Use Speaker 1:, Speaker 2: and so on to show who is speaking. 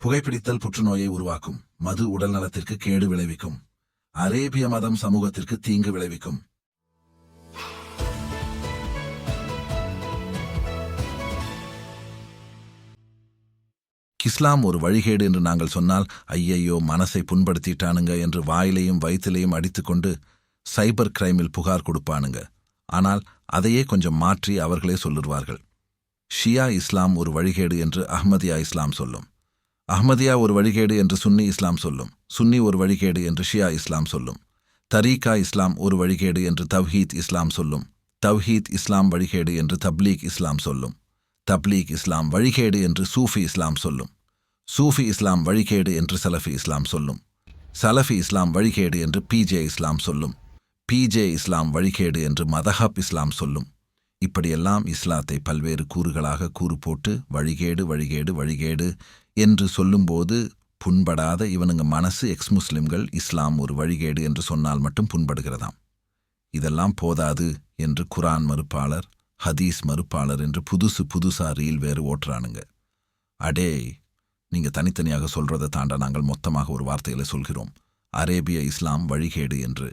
Speaker 1: புகைப்பிடித்தல் புற்றுநோயை உருவாக்கும். மது உடல் நலத்திற்கு கேடு விளைவிக்கும். அரேபிய மதம் சமூகத்திற்கு தீங்கு விளைவிக்கும். இஸ்லாம் ஒரு வழிகேடு என்று நாங்கள் சொன்னால், ஐயையோ மனசை புண்படுத்திட்டானுங்க என்று வாயிலையும் வயிற்றிலையும் அடித்துக்கொண்டு சைபர் கிரைமில் புகார் கொடுப்பானுங்க. ஆனால் அதையே கொஞ்சம் மாற்றி அவர்களே சொல்லுவார்கள். ஷியா இஸ்லாம் ஒரு வழிகேடு என்று அஹ்மதியா இஸ்லாம் சொல்லும். அஹ்மதியா ஒரு வழிகேடு என்று சுன்னி இஸ்லாம் சொல்லும். சுன்னி ஒரு வழிகேடு என்று ஷியா இஸ்லாம் சொல்லும். தரீகா இஸ்லாம் ஒரு வழிகேடு என்று தவ்ஹீத் இஸ்லாம் சொல்லும். தவ்ஹீத் இஸ்லாம் வழிகேடு என்று தப்லீக் இஸ்லாம் சொல்லும். தப்லீக் இஸ்லாம் வழிகேடு என்று சூஃபி இஸ்லாம் சொல்லும். சூஃபி இஸ்லாம் வழிகேடு என்று சலஃபி இஸ்லாம் சொல்லும். சலஃபி இஸ்லாம் வழிகேடு என்று பிஜே இஸ்லாம் சொல்லும். பிஜே இஸ்லாம் வழிகேடு என்று மதஹப் இஸ்லாம் சொல்லும். இப்படியெல்லாம் இஸ்லாத்தை பல்வேறு கூறுகளாக கூறு போட்டு வழிகேடு வழிகேடு வழிகேடு என்று சொல்லும்போது புண்படாத இவனுங்க மனசு முஸ்லிம்கள் இஸ்லாம் ஒரு வழிகேடு என்று சொன்னால் மட்டும் புண்படுகிறதாம். இதெல்லாம் போதாது என்று குரான் மறுப்பாளர், ஹதீஸ் மறுப்பாளர் என்று புதுசா ரீல் வேறு ஓட்டுறானுங்க. அடே, நீங்க தனித்தனியாக சொல்றதை தாண்ட நாங்கள் மொத்தமாக ஒரு வார்த்தையில சொல்கிறோம். அரேபிய இஸ்லாம் வழிகேடு என்று.